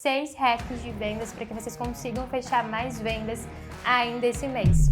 6 hacks de vendas para que vocês consigam fechar mais vendas ainda esse mês.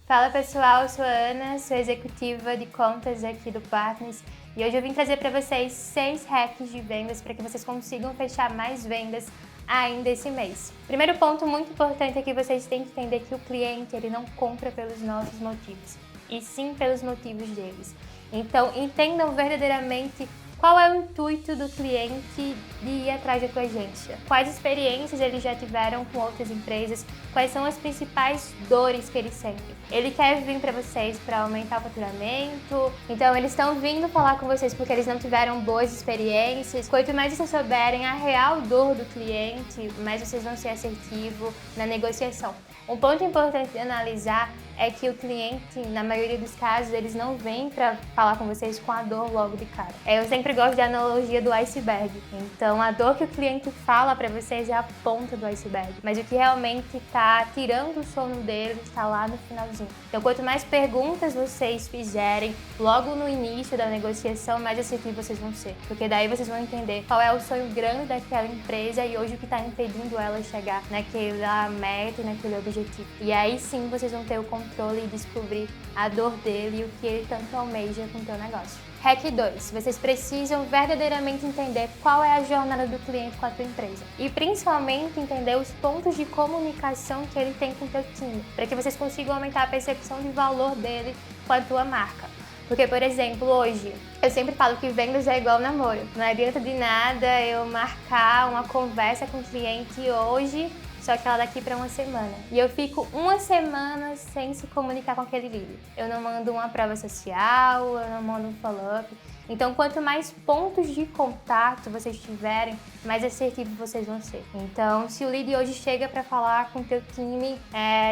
Fala pessoal, eu sou a Ana, sou executiva de contas aqui do Partners e hoje eu vim trazer para vocês 6 hacks de vendas para que vocês consigam fechar mais vendas ainda esse mês. Primeiro ponto muito importante é que vocês têm que entender que o cliente ele não compra pelos nossos motivos, e sim pelos motivos deles. Então entendam verdadeiramente qual é o intuito do cliente de ir atrás da tua agência? Quais experiências eles já tiveram com outras empresas? Quais são as principais dores que eles sentem? Ele quer vir para vocês para aumentar o faturamento? Então eles estão vindo falar com vocês porque eles não tiveram boas experiências. Quanto mais vocês souberem a real dor do cliente, mais vocês vão ser assertivos na negociação. Um ponto importante de analisar é que o cliente, na maioria dos casos, eles não vêm para falar com vocês com a dor logo de cara. Eu sempre gosto da analogia do iceberg. Então, a dor que o cliente fala para vocês é a ponta do iceberg. Mas o que realmente está tirando o sono dele está lá no finalzinho. Então, quanto mais perguntas vocês fizerem logo no início da negociação, mais assertivos vocês vão ser. Porque daí vocês vão entender qual é o sonho grande daquela empresa e hoje o que está impedindo ela chegar naquela meta e naquele objetivo. E aí sim vocês vão ter o controle e descobrir a dor dele e o que ele tanto almeja com o teu negócio. Hack 2. Vocês precisam verdadeiramente entender qual é a jornada do cliente com a tua empresa. E principalmente entender os pontos de comunicação que ele tem com o teu time, para que vocês consigam aumentar a percepção de valor dele com a tua marca. Porque, por exemplo, hoje, eu sempre falo que vendas é igual namoro. Não adianta de nada eu marcar uma conversa com o cliente hoje, só que ela daqui para uma semana. E eu fico uma semana sem se comunicar com aquele líder. Eu não mando uma prova social, eu não mando um follow-up. Então, quanto mais pontos de contato vocês tiverem, mais assertivos vocês vão ser. Então, se o lead hoje chega para falar com o teu time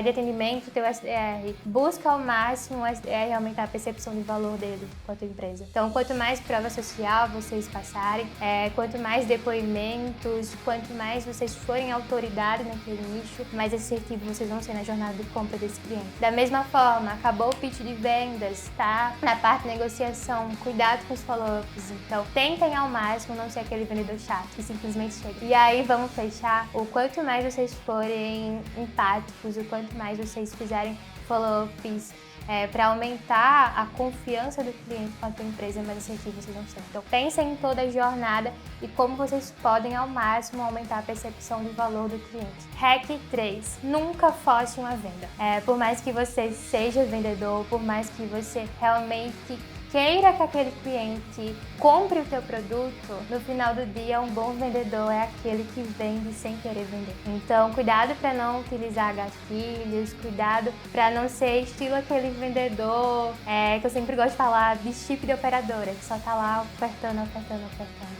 de atendimento, teu SDR, busca ao máximo o SDR aumentar a percepção de valor dele com a tua empresa. Então, quanto mais prova social vocês passarem, quanto mais depoimentos, quanto mais vocês forem autoridade naquele nicho, mais assertivos vocês vão ser na jornada de compra desse cliente. Da mesma forma, acabou o pitch de vendas, tá? Na parte de negociação, cuidado com os follow-ups. Então, tentem ao máximo não ser aquele vendedor chato que simplesmente chega. E aí, vamos fechar. O quanto mais vocês forem empáticos, o quanto mais vocês fizerem follow-ups para aumentar a confiança do cliente com a tua empresa, mais assertivo vocês vão ser. Então, pensem em toda a jornada e como vocês podem ao máximo aumentar a percepção de valor do cliente. Hack 3. Nunca force uma venda. Por mais que você seja vendedor, por mais que você realmente queira que aquele cliente compre o teu produto, no final do dia um bom vendedor é aquele que vende sem querer vender. Então, cuidado para não utilizar gatilhos, cuidado para não ser estilo aquele vendedor que eu sempre gosto de falar de chip de operadora, que só tá lá ofertando.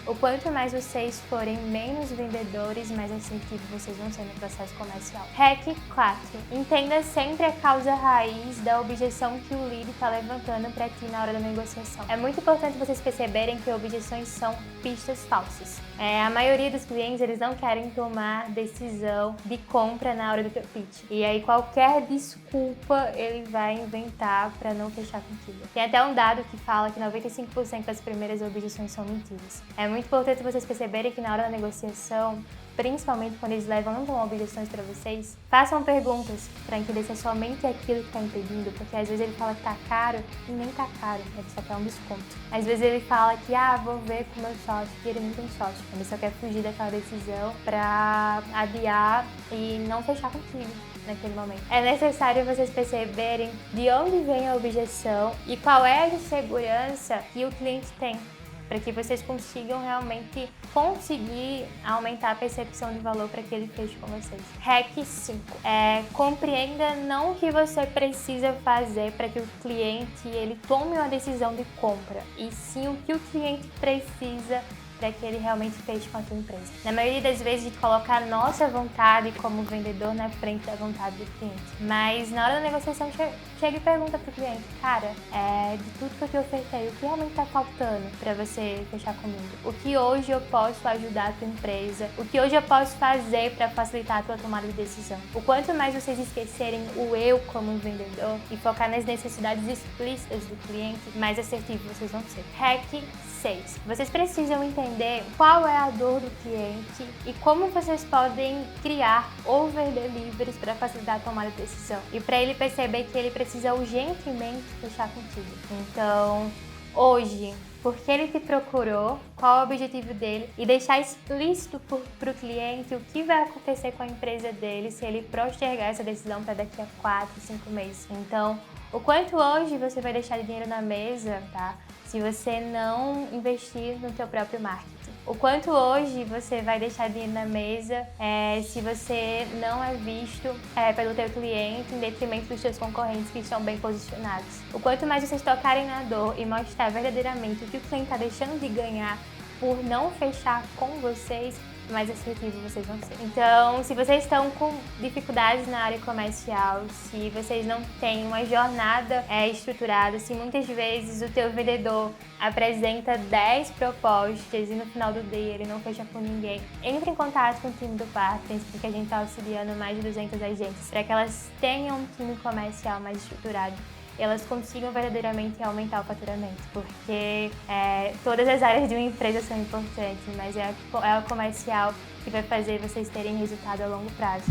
O quanto mais vocês forem menos vendedores, mais assertivos vocês vão ser no processo comercial. Hack 4. Entenda sempre a causa raiz da objeção que o lead está levantando para ti na hora da negociação. É muito importante vocês perceberem que objeções são pistas falsas. A maioria dos clientes, eles não querem tomar decisão de compra na hora do teu pitch. E aí qualquer desculpa ele vai inventar para não fechar contigo. Tem até um dado que fala que 95% das primeiras objeções são mentiras. É muito importante vocês perceberem que na hora da negociação, principalmente quando eles levantam objeções para vocês, façam perguntas para entender se é somente aquilo que está impedindo, porque às vezes ele fala que tá caro e nem tá caro, ele só quer um desconto. Às vezes ele fala que, vou ver com o meu sócio, e ele não tem sócio, ele só quer fugir daquela decisão para adiar e não fechar contigo naquele momento. É necessário vocês perceberem de onde vem a objeção e qual é a insegurança que o cliente tem, para que vocês consigam realmente conseguir aumentar a percepção de valor para que ele feche com vocês. Hack 5. Compreenda não o que você precisa fazer para que o cliente ele tome uma decisão de compra, e sim o que o cliente precisa para que ele realmente feche com a tua empresa. Na maioria das vezes, a gente coloca a nossa vontade como vendedor na frente da vontade do cliente. Mas na hora da negociação, chega e pergunta pro cliente, cara, de tudo que eu te ofertei, o que realmente tá faltando para você fechar comigo? O que hoje eu posso ajudar a tua empresa? O que hoje eu posso fazer para facilitar a tua tomada de decisão? O quanto mais vocês esquecerem o eu como vendedor e focar nas necessidades explícitas do cliente, mais assertivos vocês vão ser. Hack 6. Vocês precisam entender qual é a dor do cliente e como vocês podem criar over-deliveries para facilitar a tomada de decisão. E para ele perceber que ele precisa urgentemente fechar contigo. Então, hoje, por que ele te procurou, qual é o objetivo dele e deixar explícito para o cliente o que vai acontecer com a empresa dele se ele postergar essa decisão para daqui a 4, 5 meses. Então, o quanto hoje você vai deixar de dinheiro na mesa, tá? Se você não investir no teu próprio marketing. O quanto hoje você vai deixar dinheiro na mesa se você não é visto pelo teu cliente em detrimento dos seus concorrentes que estão bem posicionados. O quanto mais vocês tocarem na dor e mostrar verdadeiramente o que o cliente está deixando de ganhar por não fechar com vocês, mais assertivos vocês vão ser. Então, se vocês estão com dificuldades na área comercial, se vocês não têm uma jornada estruturada, se muitas vezes o teu vendedor apresenta 10 propostas e no final do dia ele não fecha com ninguém, entre em contato com o time do Partners, porque a gente está auxiliando mais de 200 agências para que elas tenham um time comercial mais estruturado e elas consigam verdadeiramente aumentar o faturamento, porque todas as áreas de uma empresa são importantes, mas é a comercial que vai fazer vocês terem resultado a longo prazo.